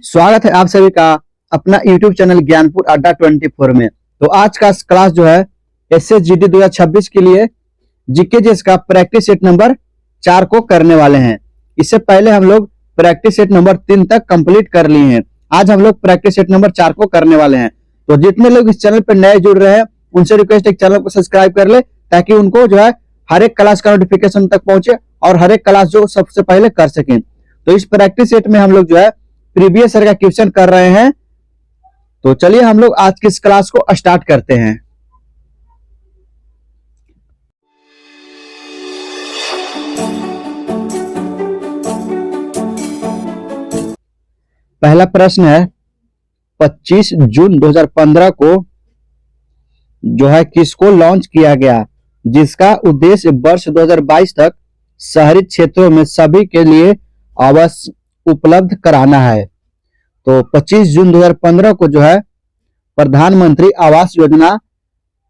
स्वागत है आप सभी का अपना YouTube चैनल ज्ञानपुर अड्डा 24 में। तो आज का क्लास जो है SSGD 2026 के लिए जीके का प्रैक्टिस सेट नंबर 4 को करने वाले हैं। इससे पहले हम लोग प्रैक्टिस सेट नंबर 3 तक कंप्लीट कर लिए हैं। आज हम लोग प्रैक्टिस सेट नंबर 4 को करने वाले हैं। तो जितने लोग इस चैनल पर नए जुड़ रहे हैं उनसे रिक्वेस्ट है चैनल को सब्सक्राइब कर ले, ताकि उनको जो है हर एक क्लास का नोटिफिकेशन तक पहुंचे और हर एक क्लास जो सबसे पहले कर सकें। तो इस प्रैक्टिस सेट में हम लोग जो है प्रीवियस ईयर का क्वेश्चन कर रहे हैं। तो चलिए हम लोग आज की इस क्लास को स्टार्ट करते हैं। पहला प्रश्न है 25 जून 2015 को जो है किसको लॉन्च किया गया, जिसका उद्देश्य वर्ष 2022 तक शहरी क्षेत्रों में सभी के लिए आवास उपलब्ध कराना है। तो 25 जून 2015 को जो है प्रधानमंत्री आवास योजना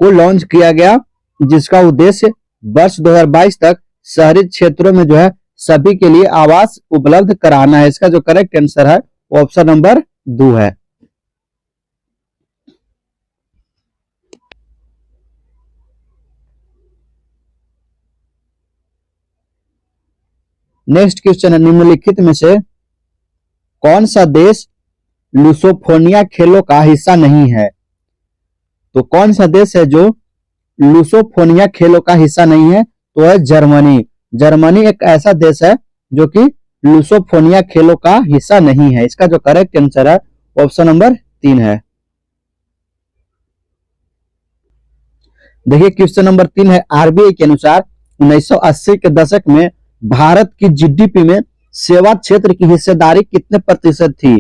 को लॉन्च किया गया, जिसका उद्देश्य वर्ष 2022 तक शहरी क्षेत्रों में जो है सभी के लिए आवास उपलब्ध कराना है। इसका जो करेक्ट आंसर है वो ऑप्शन नंबर 2 है। नेक्स्ट क्वेश्चन है निम्नलिखित में से कौन सा देश लुसोफोनिया खेलों का हिस्सा नहीं है। तो कौन सा देश है जो लुसोफोनिया खेलों का हिस्सा नहीं है, तो है जर्मनी। जर्मनी एक ऐसा देश है जो कि लुसोफोनिया खेलों का हिस्सा नहीं है। इसका जो करेक्ट आंसर है ऑप्शन नंबर 3 है। देखिए क्वेश्चन नंबर 3 है आरबीआई के अनुसार 1980 के दशक में भारत की जीडीपी में सेवा क्षेत्र की हिस्सेदारी कितने प्रतिशत थी।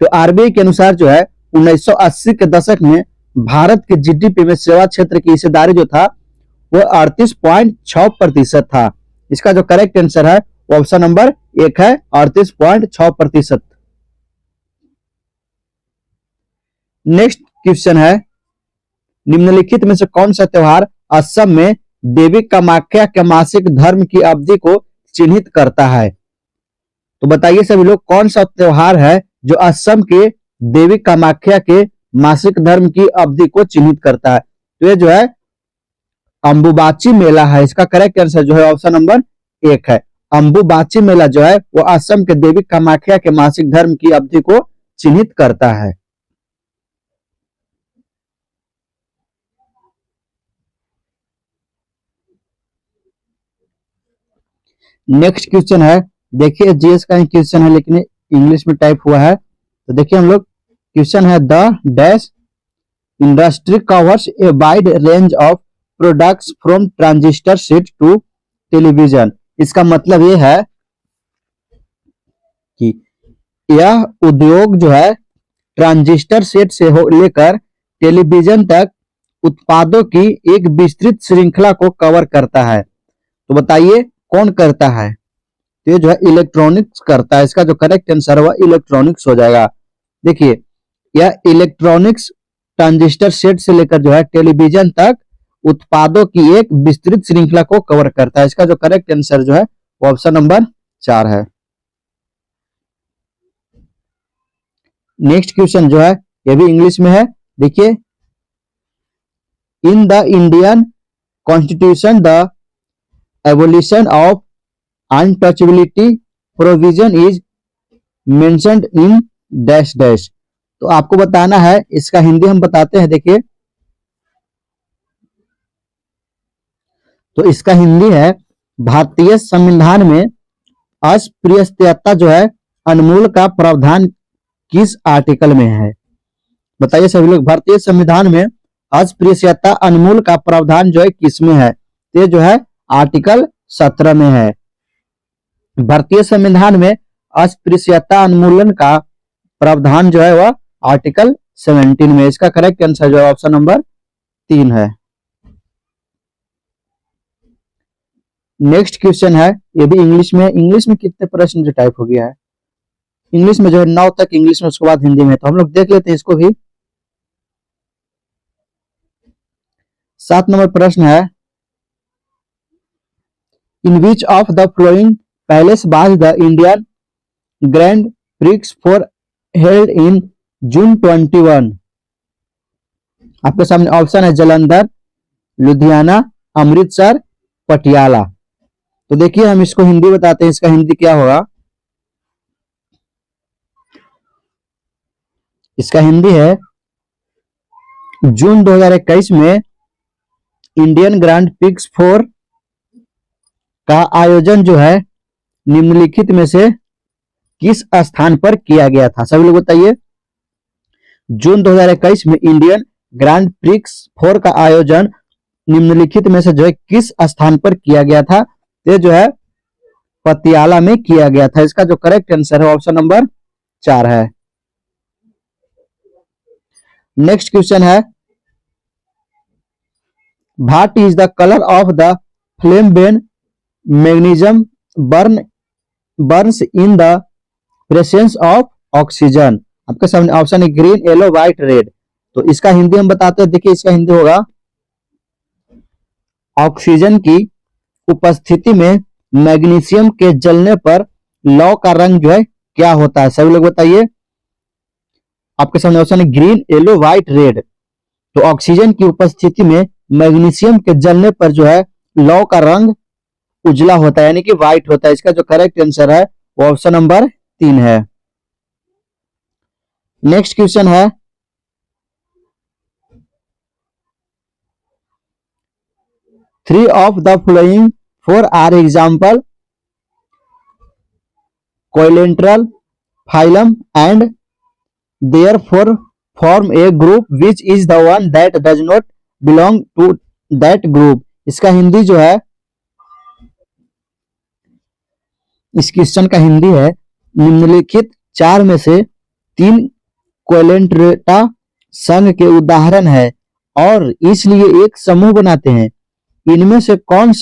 तो आरबीआई के अनुसार जो है 1980 के दशक में भारत के जीडीपी में सेवा क्षेत्र की हिस्सेदारी जो था वो 38.6% था। इसका जो करेक्ट आंसर है ऑप्शन नंबर 1 है 38.6%। नेक्स्ट क्वेश्चन है निम्नलिखित में से कौन सा त्योहार असम में देवी कामाख्या के मासिक धर्म की अवधि को चिन्हित करता है। तो बताइए सभी लोग कौन सा त्योहार है जो असम के देवी कामाख्या के मासिक धर्म की अवधि को चिन्हित करता है। तो ये जो है अंबुबाची मेला है। इसका करेक्ट आंसर जो है ऑप्शन नंबर 1 है। अंबुबाची मेला जो है वो असम के देवी कामाख्या के मासिक धर्म की अवधि को चिन्हित करता है। नेक्स्ट क्वेश्चन है, देखिए जीएस का क्वेश्चन है लेकिन इंग्लिश में टाइप हुआ है। तो देखिए हम लोग क्वेश्चन है the dash industry covers a wide range of products from transistor set to television. इसका मतलब ये है कि यह उद्योग जो है ट्रांजिस्टर सेट से लेकर टेलीविजन तक उत्पादों की एक विस्तृत श्रृंखला को कवर करता है। तो बताइए कौन करता है। तो ये जो है इलेक्ट्रॉनिक्स करता है। इसका जो करेक्ट आंसर हुआ इलेक्ट्रॉनिक्स हो जाएगा। देखिए यह इलेक्ट्रॉनिक्स ट्रांजिस्टर सेट से लेकर जो है टेलीविजन तक उत्पादों की एक विस्तृत श्रृंखला को कवर करता है। इसका जो करेक्ट आंसर जो है ऑप्शन नंबर 4 है। नेक्स्ट क्वेश्चन जो है ये भी इंग्लिश में है। देखिए in the Indian constitution the evolution of untouchability provision is mentioned in dash dash. तो आपको बताना है, इसका हिंदी हम बताते हैं। देखिए तो इसका हिंदी है भारतीय संविधान में अस्पृश्यता जो है उन्मूलन का प्रावधान किस आर्टिकल में है। बताइए सभी लोग भारतीय संविधान में अस्पृश्यता उन्मूलन का प्रावधान जो है किस में है। ये जो है आर्टिकल 17 में है। भारतीय संविधान में अस्पृश्यता उन्मूलन का प्रावधान जो है वह आर्टिकल 17 में। इसका करेक्ट आंसर जो है ऑप्शन नंबर 3 है। नेक्स्ट क्वेश्चन है ये भी इंग्लिश में। इंग्लिश में कितने प्रश्न जो टाइप हो गया है, इंग्लिश में जो है 9 तक इंग्लिश में, उसके बाद हिंदी में। तो हम लोग देख लेते हैं इसको भी। 7 नंबर प्रश्न है in which of the flowing palace was the Indian Grand Prix for held in June 21। आपके सामने ऑप्शन है जलंधर, लुधियाना, अमृतसर, पटियाला। तो देखिए हम इसको हिंदी बताते हैं, इसका हिंदी क्या होगा। इसका हिंदी है जून 2021 में इंडियन ग्रैंड प्रिक्स 4 का आयोजन जो है निम्नलिखित में से किस स्थान पर किया गया था। सभी लोग बताइए, जून 2021 में इंडियन ग्रैंड प्रिक्स 4 का आयोजन निम्नलिखित में से जो है किस स्थान पर किया गया था। ये जो है पटियाला में किया गया था। इसका जो करेक्ट आंसर है ऑप्शन नंबर 4 है। नेक्स्ट क्वेश्चन है, what is the colour of the flame when magnesium Burns in the presence of oxygen. आपके सामने ऑप्शन है ग्रीन, येलो, व्हाइट, रेड। तो इसका हिंदी हम बताते हैं। देखिए इसका हिंदी होगा, ऑक्सीजन की उपस्थिति में मैग्नीशियम के जलने पर लौ का रंग जो है क्या होता है। सभी लोग बताइए। आपके सामने ऑप्शन है ग्रीन, येलो, व्हाइट, रेड। तो ऑक्सीजन की उपस्थिति में मैग्नीशियम के जलने पर जो है लौ का रंग उजला होता है, यानी कि व्हाइट होता है। इसका जो करेक्ट आंसर है वो ऑप्शन नंबर 3 है। नेक्स्ट क्वेश्चन है, three of the following four are example coelenterate phylum and therefore form a group which is the one that does not belong to that group. इसका हिंदी जो है, इस question का हिंदी है, निम्नलिखित 4 में से 3 कोइलेंट्रेटा संघ के उदाहरण है और इसलिए एक समूह बनाते हैं। इनमें से कौन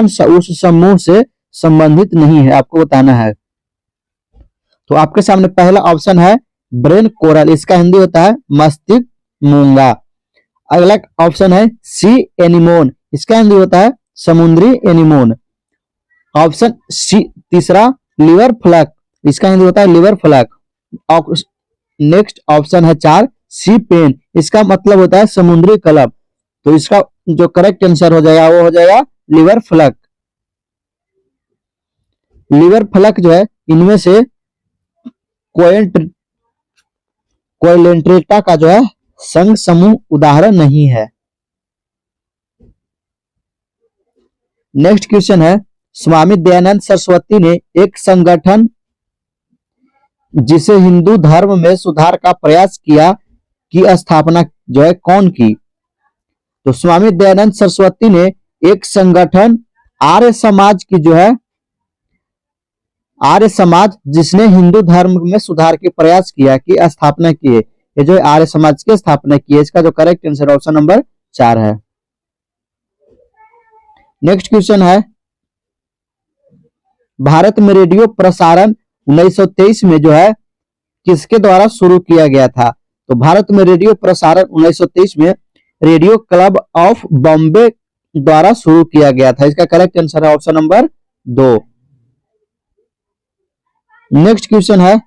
सा उस समूह से संबंधित नहीं है, आपको बताना है। तो आपके सामने पहला ऑप्शन है ब्रेन कोरल। इसका हिंदी होता है मस्तिष्क मूंगा। अगला ऑप्शन है सी एनिमोन। इसका हिंदी होता है समुद्री एनिमोन। ऑप्शन सी तीसरा लिवर फ्लक। इसका हिंदी होता है लिवर फ्लक। नेक्स्ट ऑप्शन है 4 सी पेन। इसका मतलब होता है समुद्री कलप। तो इसका जो करेक्ट आंसर हो जाएगा वो हो जाएगा लिवर फ्लक। लिवर फ्लक जो है इनमें से कोइलेंट्रेटा का जो है संघ समूह उदाहरण नहीं है। नेक्स्ट क्वेश्चन है, स्वामी दयानंद सरस्वती ने एक संगठन जिसे हिंदू धर्म में सुधार का प्रयास किया की स्थापना जो है कौन की। तो स्वामी दयानंद सरस्वती ने एक संगठन आर्य समाज की जो है आर्य समाज जिसने हिंदू धर्म में सुधार के प्रयास किया की स्थापना की है। ये जो है आर्य समाज की स्थापना की है। इसका जो करेक्ट आंसर ऑप्शन नंबर 4 है। नेक्स्ट क्वेश्चन है, भारत में रेडियो प्रसारण 1923 में जो है किसके द्वारा शुरू किया गया था। तो भारत में रेडियो प्रसारण 1923 में रेडियो क्लब ऑफ बॉम्बे द्वारा शुरू किया गया था। इसका करेक्ट आंसर है ऑप्शन नंबर 2। नेक्स्ट क्वेश्चन है,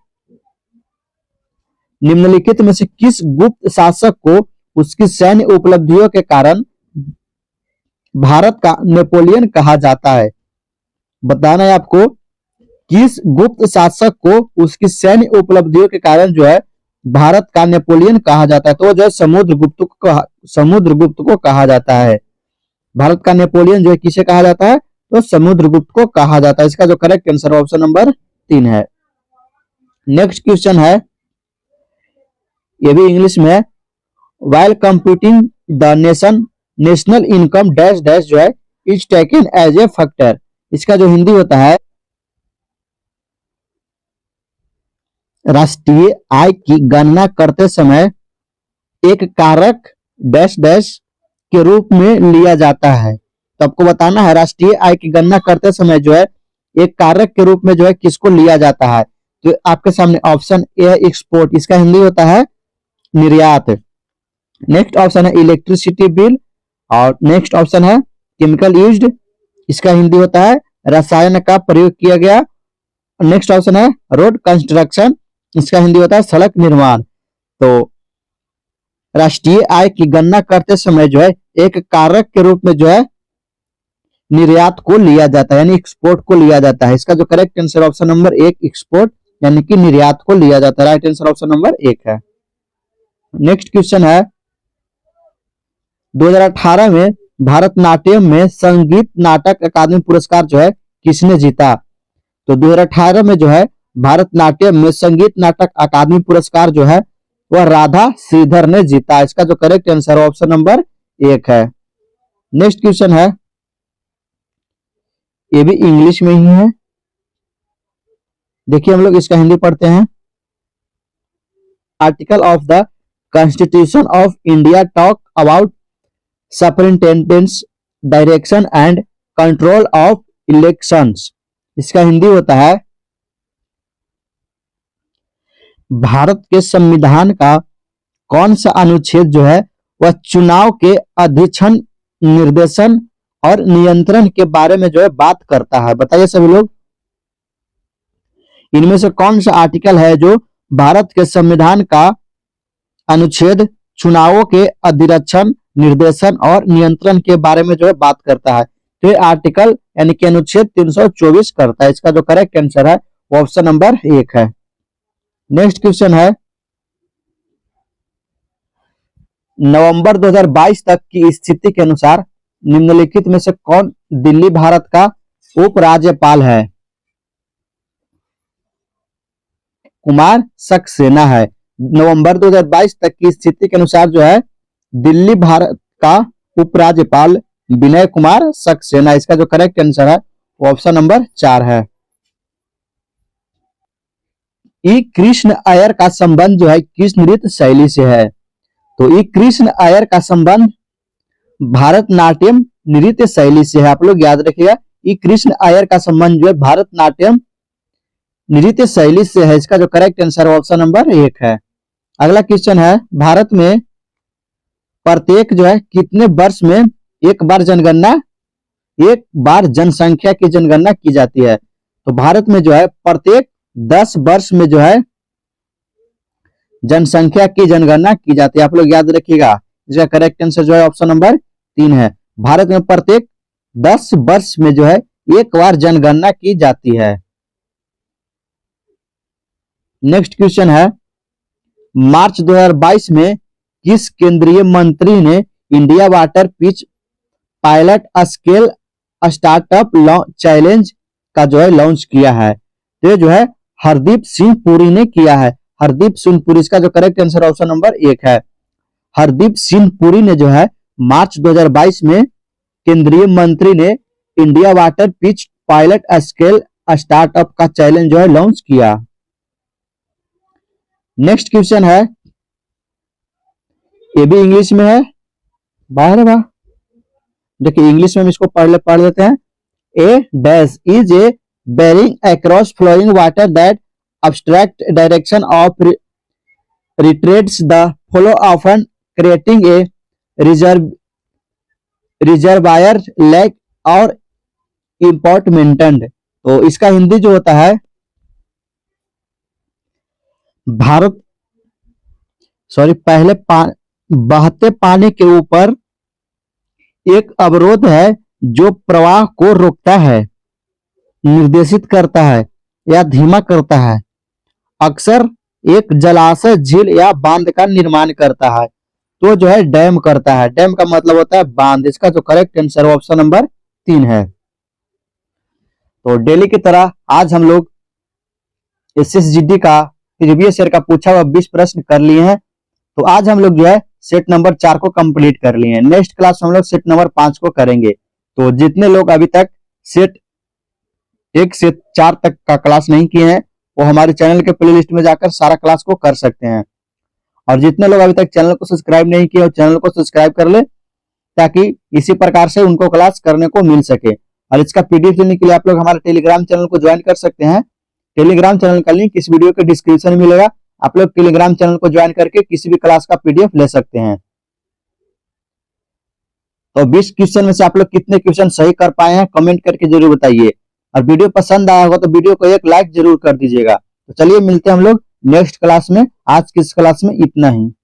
निम्नलिखित में से किस गुप्त शासक को उसकी सैन्य उपलब्धियों के कारण भारत का नेपोलियन कहा जाता है। बताना है आपको, किस गुप्त शासक को उसकी सैन्य उपलब्धियों के कारण जो है भारत का नेपोलियन कहा जाता है। तो जो है समुद्रगुप्त को कहा जाता है। भारत का नेपोलियन जो है किसे कहा जाता है, तो समुद्रगुप्त को कहा जाता है। इसका जो करेक्ट आंसर ऑप्शन नंबर 3 है। नेक्स्ट क्वेश्चन है, ये भी इंग्लिश में है, while computing the national income dash dash जो है is taken as a factor. इसका जो हिंदी होता है, राष्ट्रीय आय की गणना करते समय एक कारक डैश डैश के रूप में लिया जाता है। तो आपको बताना है राष्ट्रीय आय की गणना करते समय जो है एक कारक के रूप में जो है किसको लिया जाता है। तो आपके सामने ऑप्शन ए है एक्सपोर्ट। इसका हिंदी होता है निर्यात। नेक्स्ट ऑप्शन है इलेक्ट्रिसिटी बिल और नेक्स्ट ऑप्शन है केमिकल यूज्ड। इसका हिंदी होता है रसायन का प्रयोग किया गया। नेक्स्ट ऑप्शन है रोड कंस्ट्रक्शन इसका हिंदी होता है सड़क निर्माण। तो राष्ट्रीय आय की गणना करते समय जो है एक कारक के रूप में जो है निर्यात को लिया जाता है, यानी एक्सपोर्ट को लिया जाता है। इसका जो correct answer option number 1 export यानी कि निर्यात को लिया जाता है। राइट आंसर ऑप्शन नंबर 1 है। नेक्स्ट क्वेश्चन है 2018 में भारतनाट्यम में संगीत नाटक अकादमी पुरस्कार जो है किसने जीता? तो 2018 में जो है भारतनाट्यम में संगीत नाटक अकादमी पुरस्कार जो है वह राधा श्रीधर ने जीता। इसका जो करेक्ट आंसर ऑप्शन नंबर 1 है। नेक्स्ट क्वेश्चन है, ये भी इंग्लिश में ही है। देखिए हम लोग इसका हिंदी पढ़ते हैं। Article of the constitution of India talk about superintendents direction and control of elections. इसका हिंदी होता है भारत के संविधान का कौन सा अनुच्छेद जो है वह चुनाव के अध्यक्षण, निर्देशन और नियंत्रण के बारे में जो है बात करता है? बताइए सभी लोग, इनमें से कौन सा आर्टिकल है जो भारत के संविधान का अनुच्छेद चुनावों के अधिरक्षण, निर्देशन और नियंत्रण के बारे में जो है बात करता है? तो ये आर्टिकल यानी कि अनुच्छेद 324 करता है। इसका जो करेक्ट आंसर है वो ऑप्शन नंबर 1 है। नेक्स्ट क्वेश्चन है, नवंबर 2022 तक की स्थिति के अनुसार निम्नलिखित में से कौन दिल्ली भारत का उपराज्यपाल है? कुमार सक्सेना है। नवंबर 2022 तक की स्थिति के अनुसार जो है दिल्ली भारत का उपराज्यपाल विनय कुमार सक्सेना। इसका जो करेक्ट आंसर है वो ऑप्शन नंबर 4 है। ई कृष्ण अय्यर का संबंध जो है किस नृत्य शैली से है? तो ई कृष्ण अय्यर का संबंध भारतनाट्यम नृत्य शैली से है। आप लोग याद रखिएगा, ई कृष्ण अय्यर का संबंध जो है भारतनाट्यम नृत्य शैली से है। इसका जो करेक्ट आंसर ऑप्शन नंबर 1 है। अगला क्वेश्चन है, भारत में प्रत्येक जो है कितने वर्ष में एक बार जनसंख्या की जनगणना की जाती है? तो भारत में जो है प्रत्येक 10 वर्ष में जो है जनसंख्या की जनगणना की जाती है। आप लोग याद रखिएगा, इसका करेक्ट आंसर जो है ऑप्शन नंबर 3 है। भारत में प्रत्येक 10 वर्ष में जो है एक बार जनगणना की जाती है। नेक्स्ट क्वेश्चन है, मार्च 2022 में किस केंद्रीय मंत्री ने India water pitch pilot scale startup challenge का जो है लॉन्च किया है? तो ये जो है हरदीप सिंह पुरी ने किया है। हरदीप सिंह पुरी, इसका जो करेक्ट आंसर ऑप्शन नंबर 1 है। हरदीप सिंह पुरी ने जो है मार्च 2022 में केंद्रीय मंत्री ने India water pitch pilot scale startup का चैलेंज जो है लॉन्च किया। नेक्स्ट क्वेश्चन है, ये भी इंग्लिश में है। बाहर वाह, देखिए इंग्लिश में हम इसको पढ़ लेते हैं। A dash is a barrier across flowing water that abstract direction of retreats the flow often creating a reservoir lake और इम्पोर्टमेंटेंट। तो इसका हिंदी जो होता है पहले बहते पानी के ऊपर एक अवरोध है जो प्रवाह को रोकता है, निर्देशित करता है या धीमा करता है। अक्सर एक जलाशय, झील या बांध का निर्माण करता है। तो जो है डैम करता है। डैम का मतलब होता है बांध। इसका जो करेक्ट आंसर ऑप्शन नंबर 3 है। तो डेली की तरह आज हम लोग एसएसजीडी का प्रीवियस ईयर का पूछा हुआ 20 प्रश्न कर लिए हैं। तो आज हम लोग जो है सेट नंबर 4 को कंप्लीट कर लिए हैं। नेक्स्ट क्लास हम लोग सेट नंबर 5 को करेंगे। तो जितने लोग अभी तक सेट 1 से 4 तक का क्लास नहीं किए हैं वो हमारे चैनल के प्लेलिस्ट में जाकर सारा क्लास को कर सकते हैं। और जितने लोग अभी तक चैनल को सब्सक्राइब नहीं किए, चैनल को सब्सक्राइब कर ले ताकि इसी प्रकार से उनको क्लास करने को मिल सके। और इसका पीडीएफ लेने के लिए आप लोग हमारे टेलीग्राम चैनल को ज्वाइन कर सकते हैं। टेलीग्राम चैनल का लिंक इस वीडियो के डिस्क्रिप्शन में मिलेगा। आप लोग टेलीग्राम चैनल को ज्वाइन करके किसी भी क्लास का पीडीएफ ले सकते हैं। तो 20 क्वेश्चन में से आप लोग कितने क्वेश्चन सही कर पाए हैं कमेंट करके जरूर बताइए। और वीडियो पसंद आया होगा तो वीडियो को एक लाइक जरूर कर दीजिएगा। तो चलिए मिलते हैं हम लोग नेक्स्ट क्लास में। आज की इस क्लास में इतना ही।